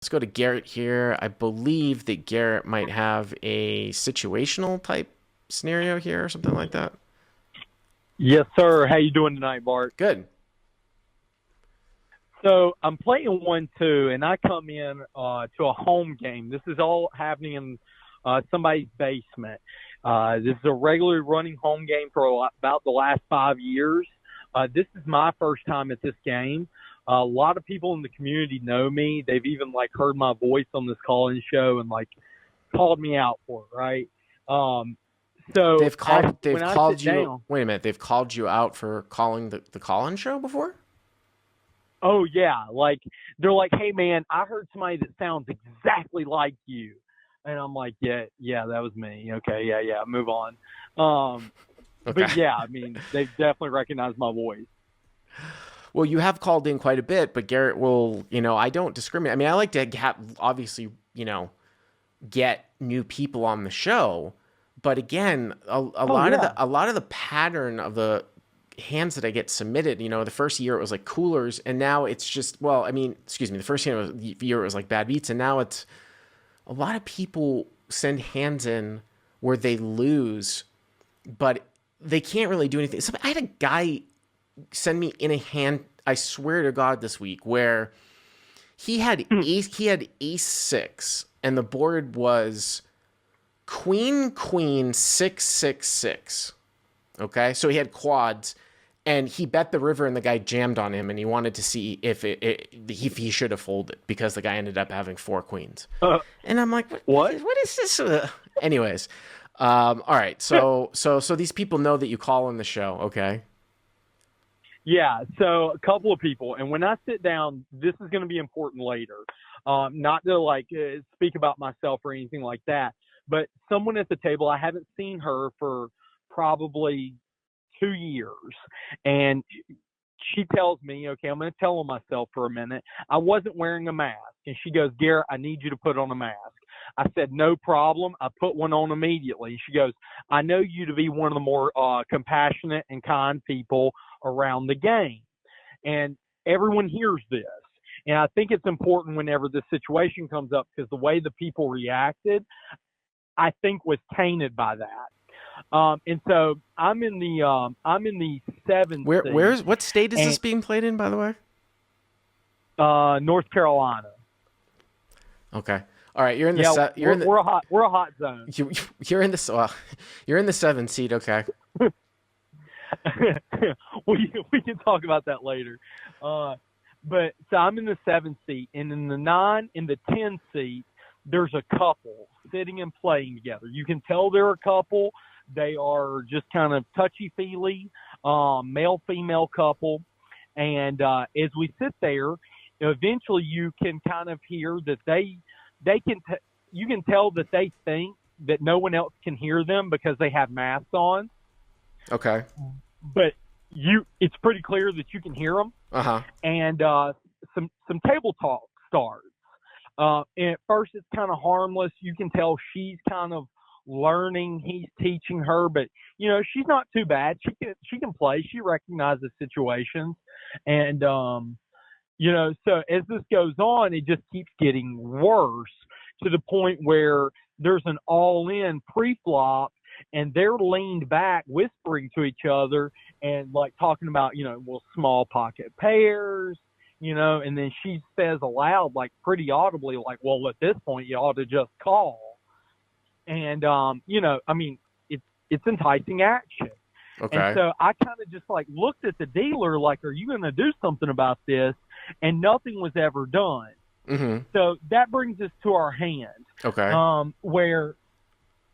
Let's go to Garrett here. I believe that Garrett might have a situational type scenario here or something like that. Yes, sir. How you doing tonight, Bart? Good. So I'm playing 1-2, and I come in to a home game. This is all happening in somebody's basement. This is a regularly running home game for about the last 5 years. This is my first time at this game. A lot of people in the community know me. They've even heard my voice on this call-in show and called me out for it, right? So they've called you. Down, wait a minute. They've called you out for calling the call-in show before? oh yeah, they're like, hey man, I heard somebody that sounds exactly like you, and I'm like, yeah, that was me. Okay, yeah, move on. Okay. But yeah, I mean, they definitely recognize my voice. Well, you have called in quite a bit, but Garrett will, I don't discriminate. I mean, I like to obviously, get new people on the show, but again, a lot of the pattern of the hands that I get submitted, the first year it was like coolers, and now it's just, the first year it was like bad beats, and now it's a lot of people send hands in where they lose, but they can't really do anything. So I had a guy send me in a hand, I swear to God, this week, where he had ace 6, and the board was queen 6 6 6. Okay, so he had quads, and he bet the river, and the guy jammed on him, and he wanted to see if he should have folded because the guy ended up having 4 queens. And I'm like, what is this? Anyways, all right, so these people know that you call on the show, okay? Yeah, so a couple of people, and when I sit down, this is going to be important later. Not to speak about myself or anything like that, but someone at the table, I haven't seen her for probably 2 years, and she tells me, okay, I'm going to tell on myself for a minute. I wasn't wearing a mask, and she goes, Garrett, I need you to put on a mask. I said, no problem. I put one on immediately. She goes, I know you to be one of the more compassionate and kind people around the game. And everyone hears this. And I think it's important whenever this situation comes up, because the way the people reacted, I think, was tainted by that. And so I'm in the 7th. What state is this being played in, by the way? North Carolina. Okay. All right, you're in the we're a hot zone. You're in the 7th seed, okay. we can talk about that later. But so I'm in the 7th seat, and in the 9 and the 10 seat, there's a couple sitting and playing together. You can tell they're a couple. They are just kind of touchy-feely, male-female couple. And as we sit there, eventually you can kind of hear that you can tell that they think that no one else can hear them because they have masks on. Okay. But it's pretty clear that you can hear them. Uh-huh. And some table talk starts. And at first it's kind of harmless. You can tell she's kind of learning. He's teaching her, but she's not too bad. She can play. She recognizes situations. And so as this goes on, it just keeps getting worse to the point where there's an all-in pre-flop, and they're leaned back, whispering to each other and talking about, small pocket pairs, and then she says aloud, pretty audibly, well, at this point you ought to just call. And, it's enticing action. Okay. And so I kind of just looked at the dealer, are you going to do something about this? And nothing was ever done. Mm-hmm. So that brings us to our hand. Okay. Where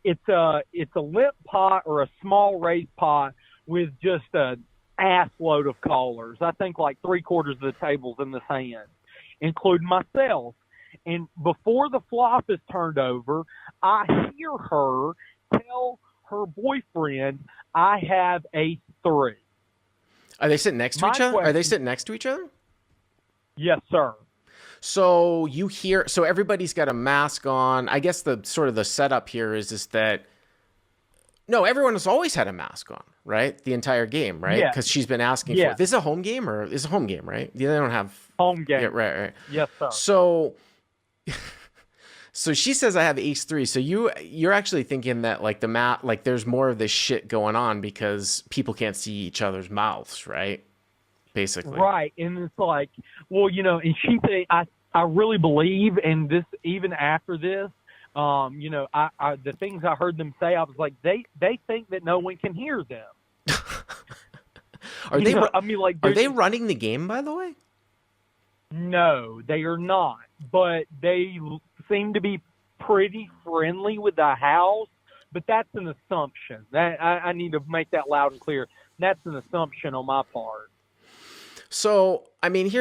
it's a limp pot or a small raised pot with just an ass load of callers. I think 3/4 of the table's in this hand, including myself. And before the flop is turned over, I hear her tell her boyfriend, I have a 3. Are they sitting next to each other? Are they sitting next to each other? Yes, sir. So everybody's got a mask on. I guess the sort of the setup here is that no, everyone has always had a mask on, right? The entire game, right? Yeah. Because she's been asking for it. This is a home game, or is a home game, right? They don't have home game. Yeah, right. Yes, sir. So So she says I have ace three. So you're actually thinking that like the mat like there's more of this shit going on because people can't see each other's mouths, right? Basically. Right. And it's like, well, and she said, I really believe, and this, even after this, the things I heard them say, I was like, they think that no one can hear them. Are they I mean, like, are they running the game, by the way? no, they are not, but they seem to be pretty friendly with the house. But that's an assumption. That I need to make that loud and clear. That's an assumption on my part. So, I mean,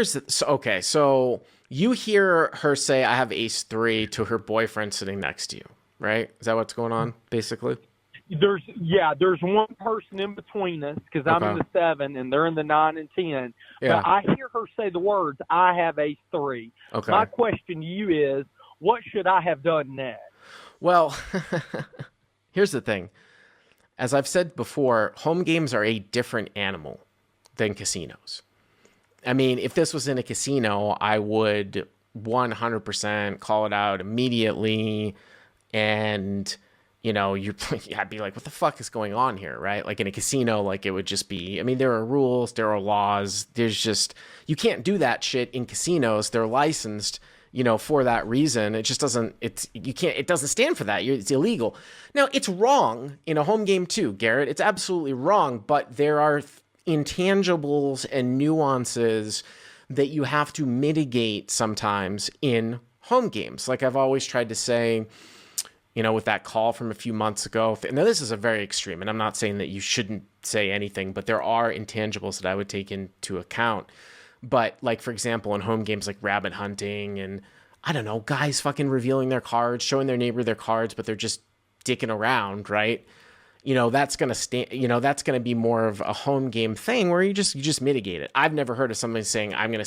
okay, so you hear her say I have ace three to her boyfriend sitting next to you, right? Is that what's going on, basically? There's one person in between us because I'm in Okay. the 7 and they're in the 9 and 10. Yeah. But I hear her say the words, "I have ace three." My Okay. question to you is, what should I have done next? Well, here's the thing. As I've said before, home games are a different animal than casinos. I mean, if this was in a casino, I would 100% call it out immediately. And, I'd be like, what the fuck is going on here, right? Like in a casino, like it would just be, I mean, there are rules, there are laws. You can't do that shit in casinos. They're licensed, for that reason. It just doesn't, it doesn't stand for that. It's illegal. Now, it's wrong in a home game too, Garrett. It's absolutely wrong, but there are intangibles and nuances that you have to mitigate sometimes in home games. Like I've always tried to say, with that call from a few months ago. Now, this is a very extreme, and I'm not saying that you shouldn't say anything, but there are intangibles that I would take into account. But, like, for example, in home games like rabbit hunting and, I don't know, guys fucking revealing their cards, showing their neighbor their cards, but they're just dicking around, right? That's going to that's going to be more of a home game thing where you just mitigate it. I've never heard of somebody saying, I'm going to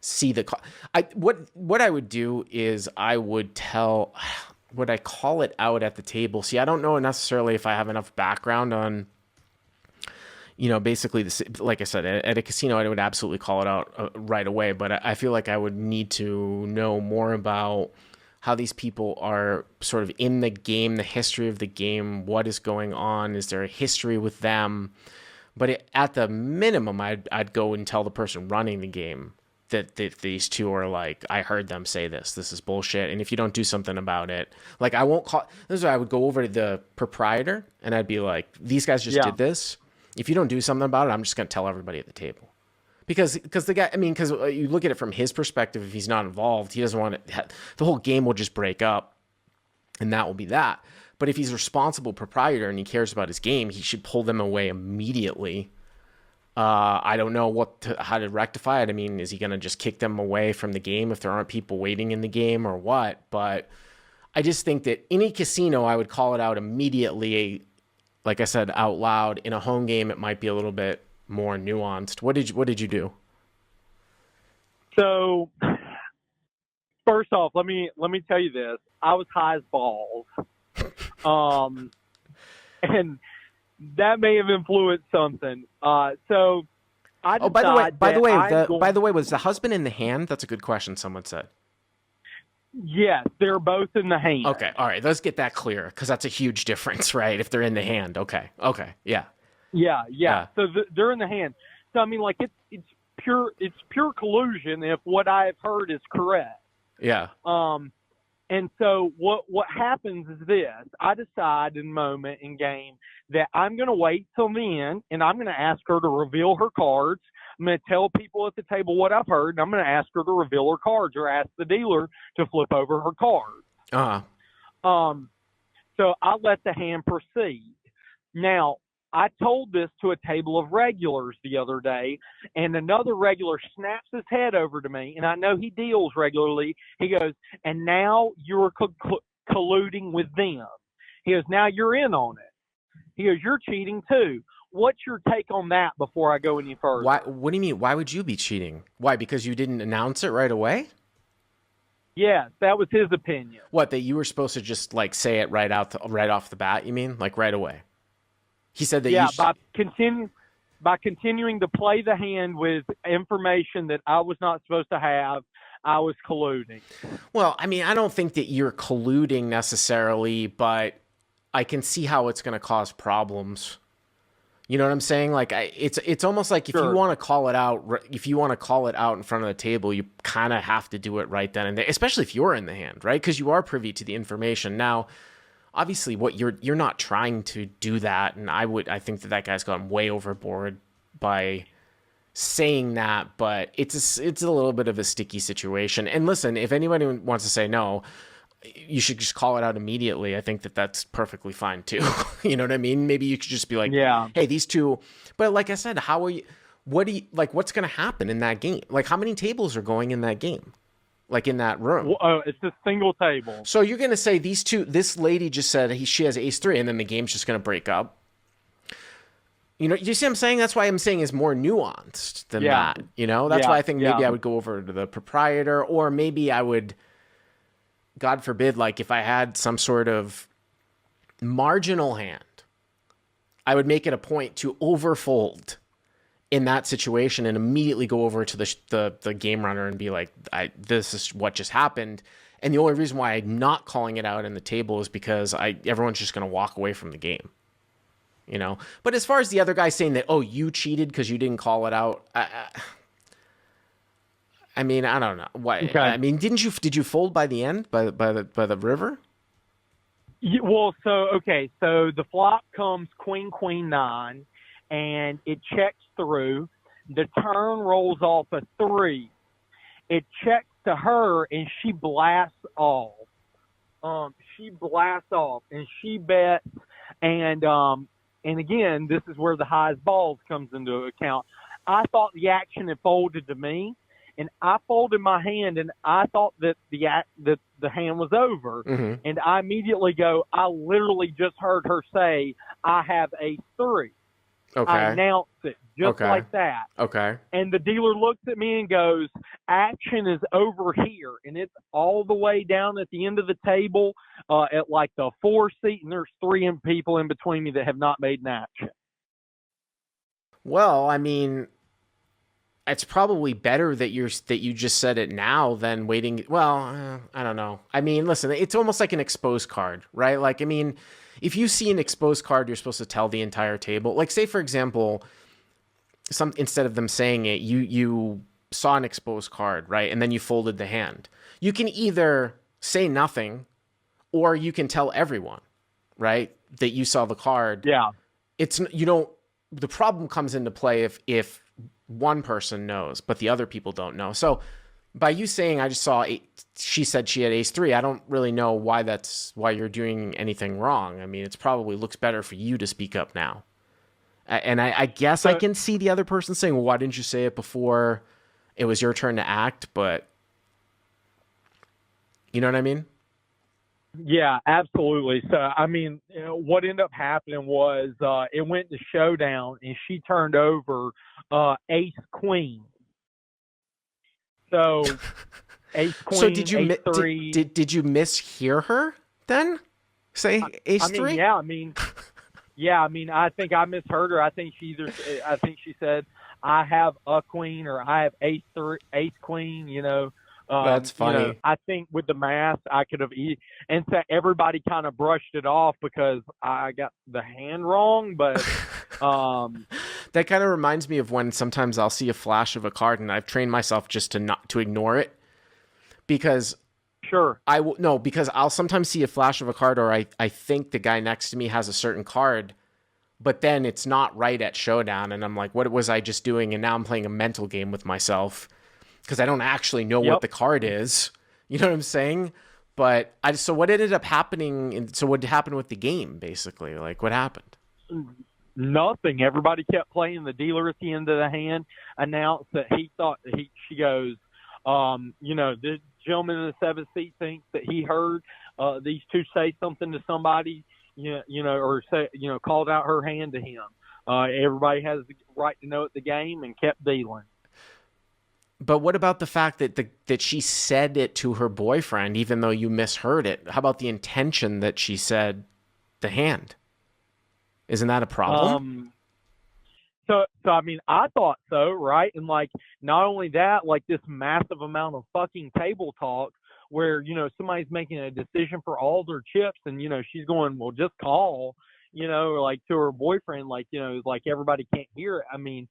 see the call. What I would do is I would would I call it out at the table? See, I don't know necessarily if I have enough background on, basically this. Like I said, at a casino, I would absolutely call it out right away. But I feel like I would need to know more about how these people are sort of in the game, the history of the game, what is going on. Is there a history with them? But at the minimum, I'd go and tell the person running the game that these two are like, I heard them say this is bullshit. And if you don't do something about it, like I won't call, this is why I would go over to the proprietor and I'd be like, these guys just Yeah. did this. If you don't do something about it, I'm just going to tell everybody at the table. Because the guy, I mean, because you look at it from his perspective, if he's not involved, he doesn't want it, the whole game will just break up and that will be that. But if he's a responsible proprietor and he cares about his game, he should pull them away immediately. I don't know how to rectify it. I mean, is he going to just kick them away from the game if there aren't people waiting in the game or what? But I just think that any casino, I would call it out immediately. Like I said, out loud. In a home game, it might be a little bit more nuanced. What did you do? So first off, let me tell you this. I was high as balls. And that may have influenced something. So I Oh, by the way, was the husband in the hand? That's a good question. Someone said. Yes, they're both in the hand. Okay, all right. Let's get that clear because that's a huge difference, right? If they're in the hand. Okay, yeah. Yeah. So they're in the hand. So I mean, like it's pure collusion if what I have heard is correct. Yeah. And so what happens is this: I decide in moment in game that I'm going to wait till the end, and I'm going to ask her to reveal her cards. I'm going to tell people at the table what I've heard, and I'm going to ask her to reveal her cards, or ask the dealer to flip over her cards. So I let the hand proceed. Now, I told this to a table of regulars the other day, and another regular snaps his head over to me, and I know he deals regularly. He goes, and now you're colluding with them. He goes, now you're in on it. He goes, you're cheating too. What's your take on that before I go any further? Why? What do you mean? Why would you be cheating? Why? Because you didn't announce it right away? Yes, that was his opinion. What? That you were supposed to just like say it right off the bat? You mean like right away? He said that. Yeah, by continuing to play the hand with information that I was not supposed to have. I was colluding. Well, I mean, I don't think that you're colluding necessarily, but I can see how it's going to cause problems. You know what I'm saying? Like, it's almost like if you Sure. want to call it out, if you want to call it out in front of the table, you kind of have to do it right then and there, especially if you're in the hand, right? Because you are privy to the information. Now, obviously, what you're not trying to do that, and I think that guy's gone way overboard by saying that, but it's a little bit of a sticky situation. And listen, if anybody wants to say no, you should just call it out immediately. I think that that's perfectly fine too. You know what I mean? Maybe you could just be like, Yeah. hey, these two. But like I said, how are you? What do you like? What's going to happen in that game? Like, how many tables are going in that game? Like in that room? Well, it's a single table. So you're going to say these two? This lady just said she has ace three, and then the game's just going to break up. You know, you see what I'm saying? That's why I'm saying is more nuanced than that. You know, that's why I think maybe I would go over to the proprietor, or maybe I would, God forbid, like if I had some sort of marginal hand, I would make it a point to overfold in that situation and immediately go over to the game runner and be like, this is what just happened. And the only reason why I'm not calling it out in the table is because everyone's just going to walk away from the game. You know, but as far as the other guy saying that, oh, you cheated because you didn't call it out. I mean, I don't know. Why? Okay. I mean, did you fold by the end by the river? Yeah, well, so the flop comes queen, queen, 9, and it checks through. The turn rolls off a 3. It checks to her, and she blasts off. She blasts off, and she bets, and again, this is where the highest balls comes into account. I thought the action had folded to me, and I folded my hand, and I thought that the hand was over. Mm-hmm. And I immediately go, I literally just heard her say, I have ace 3. Okay. I announced it just like that. Okay. And the dealer looks at me and goes, action is over here. And it's all the way down at the end of the table at like the 4 seat. And there's 3 people in between me that have not made an action. Well, I mean, it's probably better that you just said it now than waiting. Well, I don't know. I mean, listen, it's almost like an exposed card, right? Like, I mean, if you see an exposed card, you're supposed to tell the entire table. Like, say, for example, instead of them saying it, you saw an exposed card, right? And then you folded the hand. You can either say nothing or you can tell everyone, right, that you saw the card. Yeah. The problem comes into play if one person knows, but the other people don't know. So by you saying I just saw she said she had ace 3, I don't really know why you're doing anything wrong. I mean, it's probably looks better for you to speak up now. And I guess I can see the other person saying, well, why didn't you say it before it was your turn to act? But you know what I mean? Yeah, absolutely. So, I mean, what ended up happening was it went to showdown, and she turned over ace queen. So, ace queen. So did you ace 3. Did you mishear her then? Say ace 3? Yeah. I mean, I think I misheard her. I think she said I have a queen or I have ace queen. You know. That's funny. You know, I think with the math, I could have, and so everybody kind of brushed it off because I got the hand wrong. But that kind of reminds me of when sometimes I'll see a flash of a card, and I've trained myself just to ignore it because sure because I'll sometimes see a flash of a card, or I think the guy next to me has a certain card, but then it's not right at showdown, and I'm like, what was I just doing? And now I'm playing a mental game with myself. Because I don't actually know what the card is. You know what I'm saying? But so what ended up happening? So what happened with the game, basically? Like, what happened? Nothing. Everybody kept playing. The dealer at the end of the hand announced that she goes, this gentleman in the 7th seat thinks that he heard these two say something to somebody, or say, called out her hand to him. Everybody has the right to know at the game and kept dealing. But what about the fact that she said it to her boyfriend, even though you misheard it? How about the intention that she said the hand? Isn't that a problem? So I mean, I thought so, right? And like, not only that, like this massive amount of fucking table talk where somebody's making a decision for all their chips, and she's going, well, just call, like to her boyfriend, like like everybody can't hear it. I mean,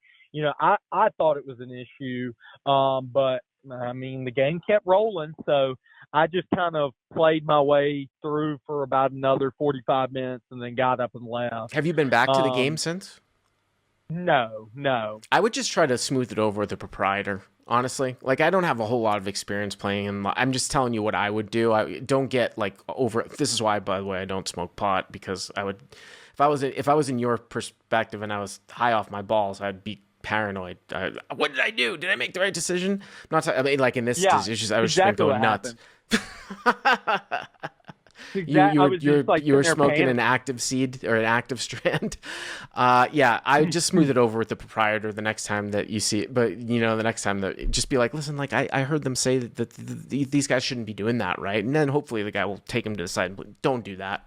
I thought it was an issue, but I mean, the game kept rolling, so I just kind of played my way through for about another 45 minutes, and then got up and left. Have you been back to the game Um, since? no, no. I would just try to smooth it over with the proprietor. Honestly, like I don't have a whole lot of experience playing, and I'm just telling you what I would do. I don't get like over. This is why, by the way, I don't smoke pot, because I would, if I was in your perspective and I was high off my balls, I'd be paranoid. What did I do? Did I make the right decision? I mean, like in this Yeah, decision, I was just exactly going what nuts. happened. Exactly. I was just like You were sitting there smoking an panicking. active seed or an active strand. Yeah, I would just smooth it over with the proprietor the next time that you see it. But the next time that, just be like, listen, like I heard them say that these guys shouldn't be doing that, right? And then hopefully the guy will take him to the side and be like, don't do that,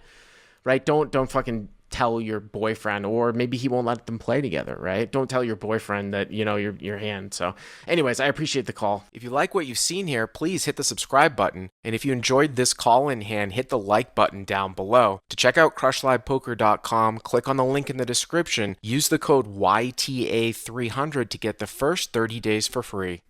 right? Don't fucking tell your boyfriend, or maybe he won't let them play together, right? Don't tell your boyfriend that your hand. So anyways, I appreciate the call. If you like what you've seen here, please hit the subscribe button, and if you enjoyed this call in hand, hit the like button down below. To check out crushlivepoker.com, click on the link in the description, use the code YTA300 to get the first 30 days for free.